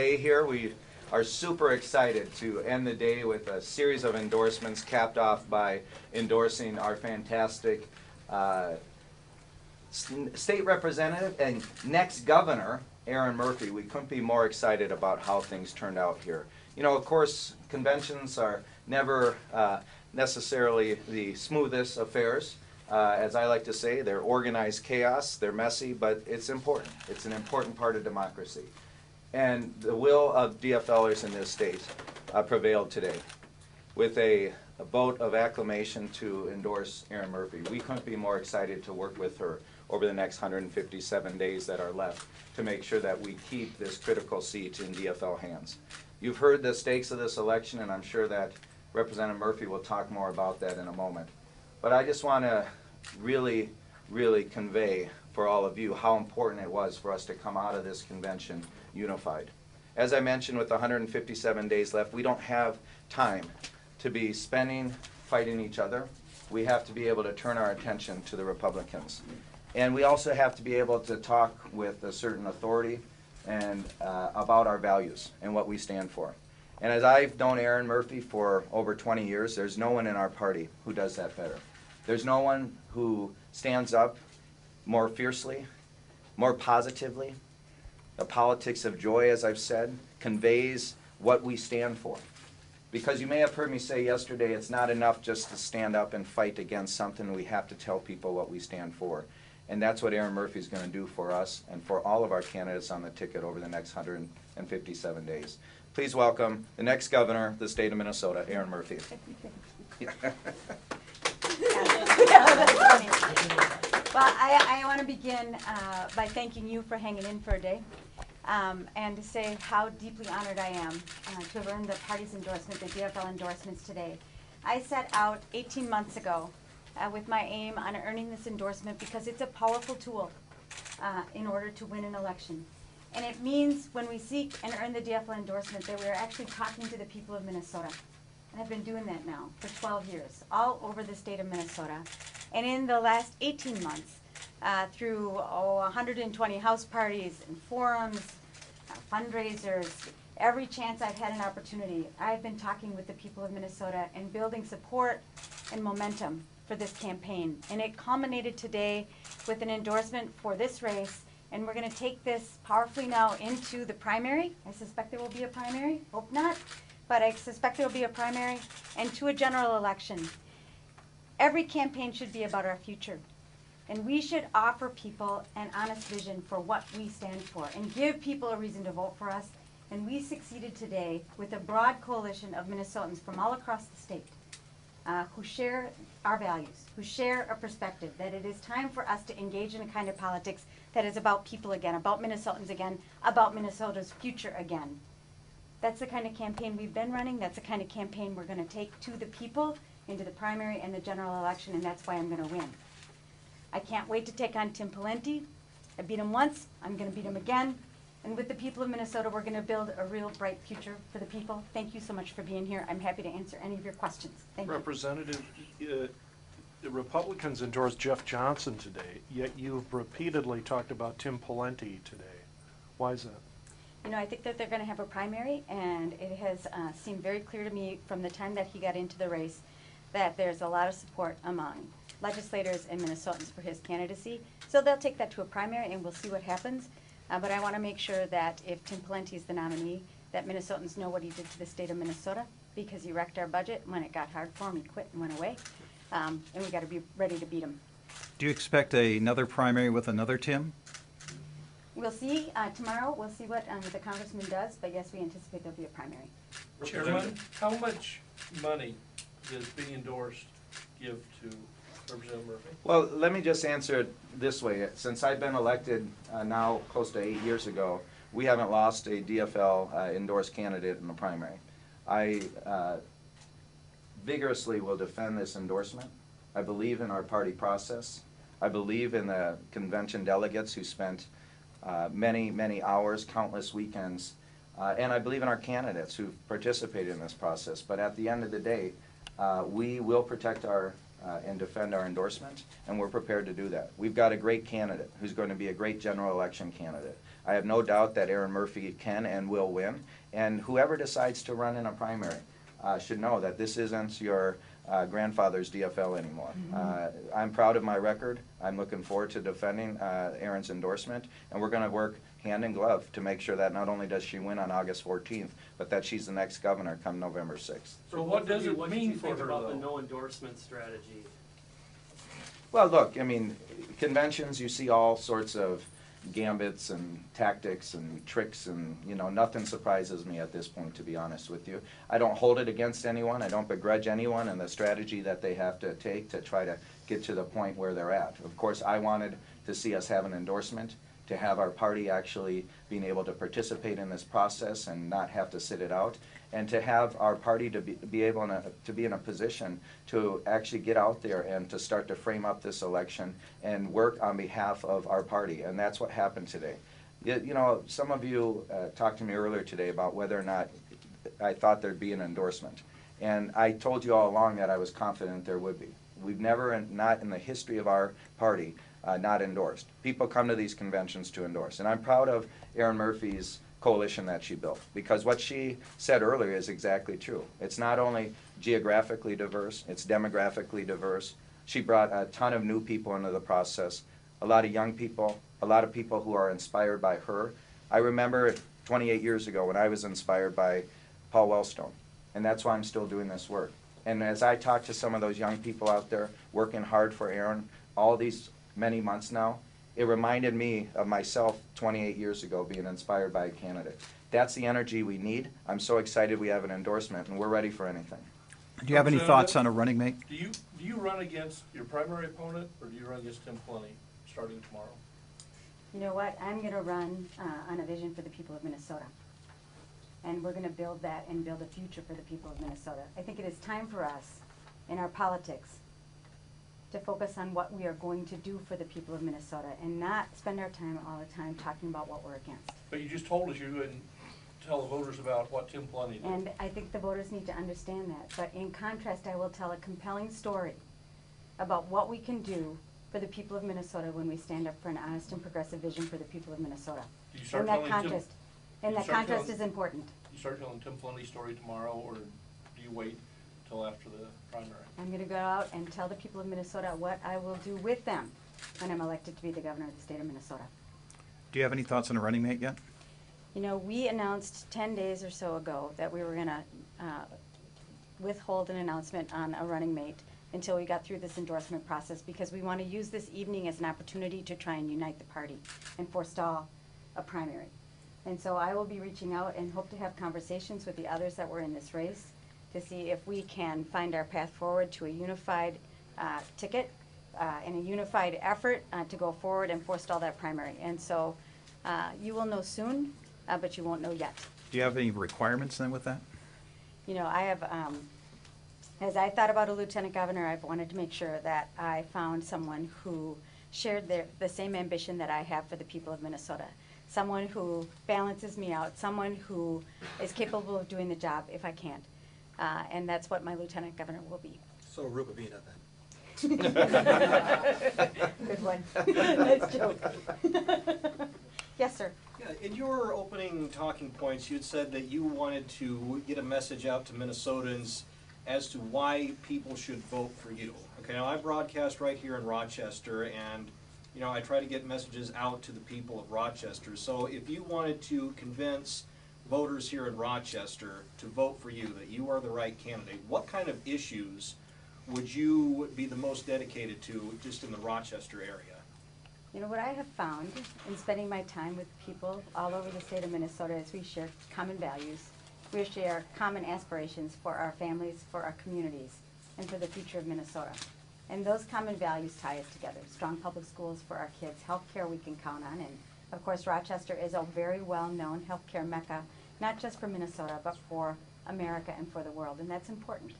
Today here we are super excited to end the day with a series of endorsements capped off by endorsing our fantastic state representative and next governor, Erin Murphy. We couldn't be more excited about how things turned out here. You know, of course, conventions are never necessarily the smoothest affairs. As I like to say, they're organized chaos, they're messy, but it's important. It's an important part of democracy. And the will of DFLers in this state prevailed today with a vote of acclamation to endorse Erin Murphy. We couldn't be more excited to work with her over the next 157 days that are left to make sure that we keep this critical seat in DFL hands. You've heard the stakes of this election, and I'm sure that Representative Murphy will talk more about that in a moment. But I just want to really convey for all of you how important it was for us to come out of this convention unified. As I mentioned, with 157 days left, we don't have time to be spending fighting each other. We have to be able to turn our attention to the Republicans. And we also have to be able to talk with a certain authority and about our values and what we stand for. And as I've known Erin Murphy for over 20 years, there's no one in our party who does that better. There's no one who stands up more fiercely, more positively. The politics of joy, as I've said, conveys what we stand for. Because you may have heard me say yesterday, it's not enough just to stand up and fight against something. We have to tell people what we stand for. And that's what Erin Murphy is going to do for us and for all of our candidates on the ticket over the next 157 days. Please welcome the next governor of the state of Minnesota, Erin Murphy. Well, I want to begin by thanking you for hanging in for a day and to say how deeply honored I am to have earned the party's endorsement, the DFL endorsements today. I set out 18 months ago with my aim on earning this endorsement because it's a powerful tool in order to win an election. And it means when we seek and earn the DFL endorsement that we are actually talking to the people of Minnesota. And I've been doing that now for 12 years, all over the state of Minnesota. And in the last 18 months, through 120 house parties and forums, fundraisers, every chance I've had an opportunity, I've been talking with the people of Minnesota and building support and momentum for this campaign. And it culminated today with an endorsement for this race. And we're going to take this powerfully now into the primary. I suspect there will be a primary, hope not, but I suspect there will be a primary, and to a general election. Every campaign should be about our future. And we should offer people an honest vision for what we stand for and give people a reason to vote for us. And we succeeded today with a broad coalition of Minnesotans from all across the state who share our values, who share a perspective that it is time for us to engage in a kind of politics that is about people again, about Minnesotans again, about Minnesota's future again. That's the kind of campaign we've been running. That's the kind of campaign we're going to take to the people into the primary and the general election, and that's why I'm going to win. I can't wait to take on Tim Pawlenty. I beat him once. I'm going to beat him again. And with the people of Minnesota, we're going to build a real bright future for the people. Thank you so much for being here. I'm happy to answer any of your questions. Thank you. Representative, the Republicans endorsed Jeff Johnson today, yet you've repeatedly talked about Tim Pawlenty today. Why is that? You know, I think that they're going to have a primary, and it has seemed very clear to me from the time that he got into the race that there's a lot of support among legislators and Minnesotans for his candidacy. So they'll take that to a primary, and we'll see what happens. But I want to make sure that if Tim Pawlenty is the nominee, that Minnesotans know what he did to the state of Minnesota, because he wrecked our budget. When it got hard for him, he quit and went away. And we got to be ready to beat him. Do you expect another primary with another Tim? We'll see tomorrow. We'll see what the Congressman does. But yes, we anticipate there'll be a primary. Chairman, how much money does being endorsed give to Representative Murphy? Well, let me just answer it this way. Since I've been elected now close to 8 years ago, we haven't lost a DFL endorsed candidate in the primary. I vigorously will defend this endorsement. I believe in our party process. I believe in the convention delegates who spent many hours, countless weekends, and I believe in our candidates who've participated in this process. But at the end of the day, we will protect our and defend our endorsement, and we're prepared to do that. We've got a great candidate who's going to be a great general election candidate. I have no doubt that Erin Murphy can and will win. And whoever decides to run in a primary should know that this isn't your grandfather's DFL anymore. I'm proud of my record. I'm looking forward to defending Erin's endorsement, and we're going to work hand in glove to make sure that not only does she win on August 14th, but that she's the next governor come November 6th. So what does it mean for her, What did you think about the though? no endorsement strategy? Well, look, I mean, conventions, you see all sorts of gambits and tactics and tricks, and nothing surprises me at this point, to be honest with you. I don't hold it against anyone. I don't begrudge anyone and the strategy that they have to take to try to get to the point where they're at. Of course, I wanted to see us have an endorsement, to have our party actually being able to participate in this process and not have to sit it out, and to have our party to be able to be in a position to actually get out there and to start to frame up this election and work on behalf of our party. And that's what happened today. Some of you talked to me earlier today about whether or not I thought there'd be an endorsement. And I told you all along that I was confident there would be. We've never, not in the history of our party, not endorsed. People come to these conventions to endorse. And I'm proud of Erin Murphy's coalition that she built, because what she said earlier is exactly true. It's not only geographically diverse, it's demographically diverse. She brought a ton of new people into the process, a lot of young people, a lot of people who are inspired by her. I remember 28 years ago when I was inspired by Paul Wellstone, and that's why I'm still doing this work. And as I talk to some of those young people out there working hard for Erin all these many months now, it reminded me of myself 28 years ago being inspired by a candidate. That's the energy we need. I'm so excited we have an endorsement, and we're ready for anything. Do you have any thoughts on a running mate? Do you run against your primary opponent, or do you run against Tim Pawlenty starting tomorrow? You know what? I'm going to run on a vision for the people of Minnesota. And we're going to build that and build a future for the people of Minnesota. I think it is time for us in our politics to focus on what we are going to do for the people of Minnesota and not spend our time all the time talking about what we're against. But you just told us you wouldn't tell the voters about what Tim Pawlenty did. And I think the voters need to understand that. But in contrast, I will tell a compelling story about what we can do for the people of Minnesota when we stand up for an honest and progressive vision for the people of Minnesota. Do you start And that telling Tim- contrast, and you that start contrast telling- is important. You start telling Tim Pawlenty's story tomorrow, or do you wait till after the primary? I'm going to go out and tell the people of Minnesota what I will do with them when I'm elected to be the governor of the state of Minnesota. Do you have any thoughts on a running mate yet? You know, we announced 10 days or so ago that we were going to withhold an announcement on a running mate until we got through this endorsement process, because we want to use this evening as an opportunity to try and unite the party and forestall a primary. And so I will be reaching out and hope to have conversations with the others that were in this race to see if we can find our path forward to a unified ticket and a unified effort to go forward and forestall that primary. And so you will know soon, but you won't know yet. Do you have any requirements then with that? You know, I have, as I thought about a lieutenant governor, I've wanted to make sure that I found someone who shared the same ambition that I have for the people of Minnesota. Someone who balances me out, someone who is capable of doing the job if I can't. And that's what my lieutenant governor will be. So Rubavina then. Good one. Nice joke. Yes, sir. Yeah, in your opening talking points, you had said that you wanted to get a message out to Minnesotans as to why people should vote for you. Okay, now I broadcast right here in Rochester, and you know I try to get messages out to the people of Rochester. So if you wanted to convince voters here in Rochester to vote for you, that you are the right candidate, what kind of issues would you be the most dedicated to just in the Rochester area? You know, what I have found in spending my time with people all over the state of Minnesota is we share common values, we share common aspirations for our families, for our communities, and for the future of Minnesota. And those common values tie us together. Strong public schools for our kids, health care we can count on, and of course Rochester is a very well-known healthcare mecca, not just for Minnesota, but for America and for the world, and that's important.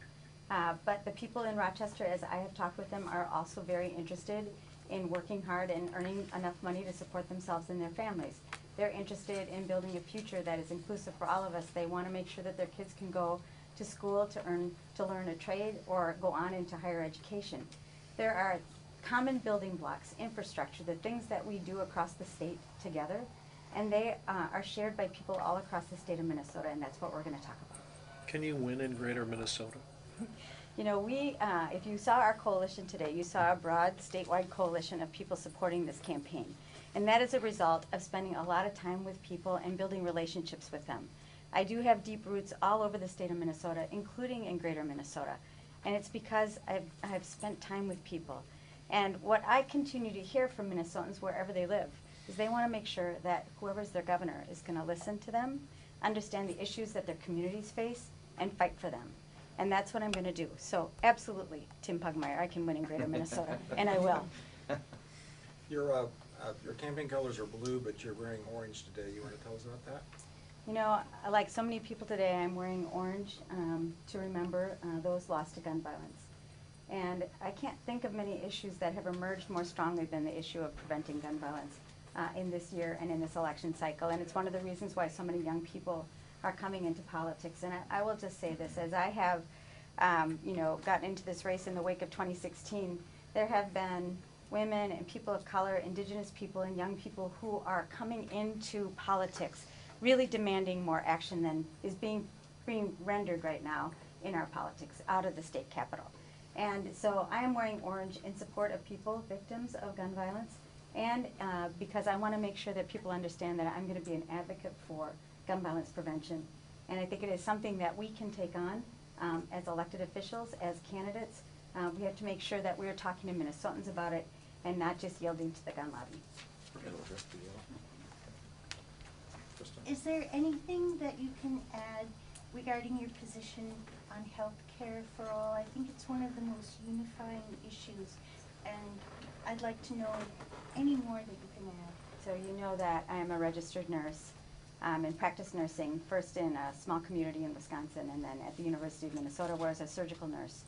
But the people in Rochester, as I have talked with them, are also very interested in working hard and earning enough money to support themselves and their families. They're interested in building a future that is inclusive for all of us. They want to make sure that their kids can go to school to learn a trade or go on into higher education. There are common building blocks, infrastructure, the things that we do across the state together And they are shared by people all across the state of Minnesota, and that's what we're going to talk about. Can you win in greater Minnesota? You know, if you saw our coalition today, you saw a broad statewide coalition of people supporting this campaign. And that is a result of spending a lot of time with people and building relationships with them. I do have deep roots all over the state of Minnesota, including in greater Minnesota. And it's because I've spent time with people. And what I continue to hear from Minnesotans wherever they live is they want to make sure that whoever's their governor is going to listen to them, understand the issues that their communities face, and fight for them. And that's what I'm going to do. So absolutely, Tim Pugmire, I can win in greater Minnesota, and I will. Your campaign colors are blue, but you're wearing orange today. You want to tell us about that? You know, like so many people today, I'm wearing orange to remember those lost to gun violence. And I can't think of many issues that have emerged more strongly than the issue of preventing gun violence in this year and in this election cycle. And it's one of the reasons why so many young people are coming into politics. And I will just say this, as I have, you know, gotten into this race in the wake of 2016, there have been women and people of color, indigenous people and young people who are coming into politics really demanding more action than is being rendered right now in our politics out of the state capitol. And so I am wearing orange in support of people, victims of gun violence, and because I want to make sure that people understand that I'm going to be an advocate for gun violence prevention. And I think it is something that we can take on as elected officials, as candidates. We have to make sure that we're talking to Minnesotans about it and not just yielding to the gun lobby. Is there anything that you can add regarding your position on health care for all? I think it's one of the most unifying issues, and I'd like to know any more that you can add. So you know that I am a registered nurse and practice nursing, first in a small community in Wisconsin and then at the University of Minnesota where I was a surgical nurse.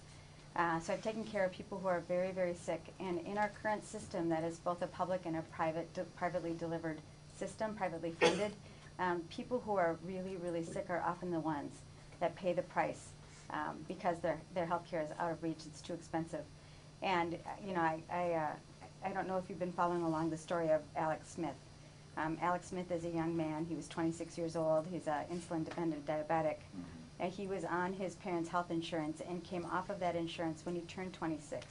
So I've taken care of people who are very, very sick, and in our current system that is both a public and a privately delivered system, privately funded, people who are really, really sick are often the ones that pay the price because their health care is out of reach, it's too expensive. And you know, I don't know if you've been following along the story of Alex Smith. Alex Smith is a young man, he was 26 years old, he's an insulin-dependent diabetic, and he was on his parents' health insurance and came off of that insurance when he turned 26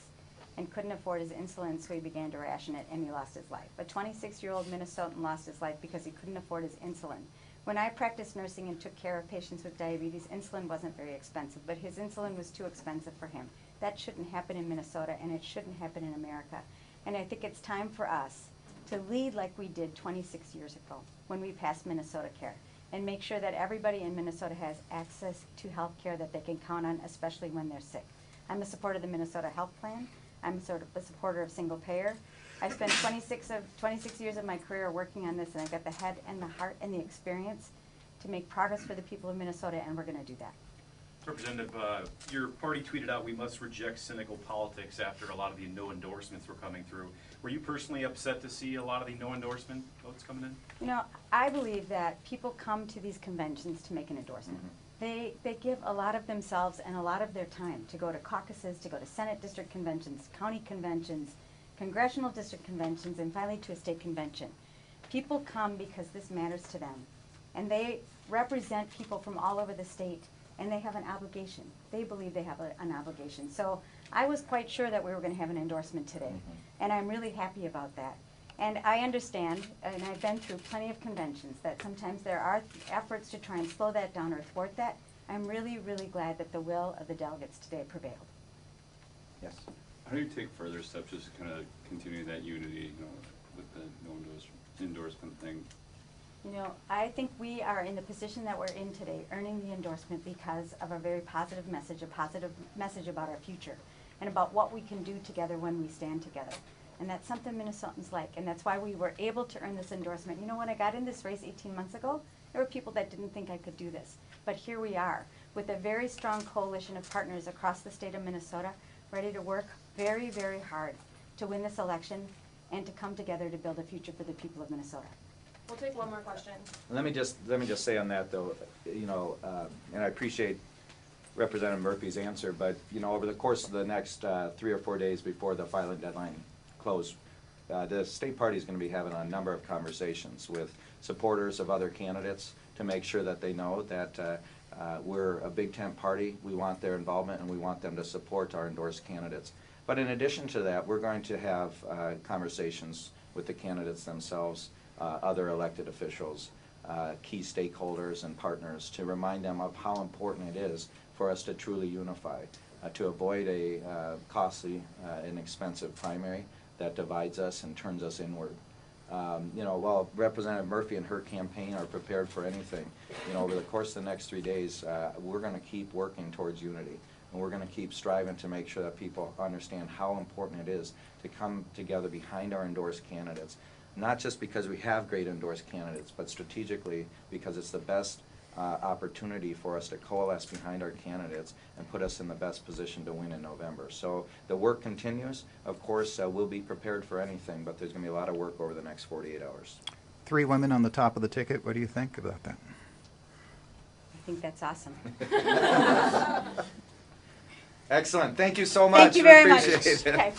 and couldn't afford his insulin, so he began to ration it and he lost his life. A 26-year-old Minnesotan lost his life because he couldn't afford his insulin. When I practiced nursing and took care of patients with diabetes, insulin wasn't very expensive, but his insulin was too expensive for him. That shouldn't happen in Minnesota, and it shouldn't happen in America. And I think it's time for us to lead like we did 26 years ago when we passed Minnesota Care, and make sure that everybody in Minnesota has access to health care that they can count on, especially when they're sick. I'm a supporter of the Minnesota Health Plan. I'm a supporter of single payer. I spent 26 years of my career working on this, and I've got the head and the heart and the experience to make progress for the people of Minnesota, and we're going to do that. Representative, your party tweeted out, "We must reject cynical politics," after a lot of the no endorsements were coming through. Were you personally upset to see a lot of the no endorsement votes coming in? You know, I believe that people come to these conventions to make an endorsement. They give a lot of themselves and a lot of their time to go to caucuses, to go to Senate district conventions, county conventions, congressional district conventions, and finally to a state convention. People come because this matters to them, and they represent people from all over the state, and they have an obligation. They believe they have an obligation. So I was quite sure that we were going to have an endorsement today, and I'm really happy about that. And I understand, and I've been through plenty of conventions, that sometimes there are efforts to try and slow that down or thwart that. I'm really, really glad that the will of the delegates today prevailed. Yes. How do you take further steps just to kind of continue that unity, you know, with the no endorsement thing? You know, I think we are in the position that we're in today, earning the endorsement because of a very positive message about our future and about what we can do together when we stand together. And that's something Minnesotans like, and that's why we were able to earn this endorsement. You know, when I got in this race 18 months ago, there were people that didn't think I could do this. But here we are, with a very strong coalition of partners across the state of Minnesota, ready to work very, very hard to win this election and to come together to build a future for the people of Minnesota. We'll take one more question. Let me just say on that though, you know, and I appreciate Representative Murphy's answer, but you know, over the course of the next 3 or 4 days before the filing deadline close, the state party is going to be having a number of conversations with supporters of other candidates to make sure that they know that we're a big tent party. We want their involvement and we want them to support our endorsed candidates. But in addition to that, we're going to have conversations with the candidates themselves, other elected officials, key stakeholders and partners to remind them of how important it is for us to truly unify, to avoid a costly and expensive primary that divides us and turns us inward. You know, while Representative Murphy and her campaign are prepared for anything, you know, over the course of the next 3 days, we're going to keep working towards unity. And we're going to keep striving to make sure that people understand how important it is to come together behind our endorsed candidates. Not just because we have great endorsed candidates, but strategically because it's the best opportunity for us to coalesce behind our candidates and put us in the best position to win in November. So the work continues. Of course, we'll be prepared for anything, but there's going to be a lot of work over the next 48 hours. 3 women on the top of the ticket. What do you think about that? I think that's awesome. Excellent. Thank you so much. Thank you very much. Appreciate it. Okay.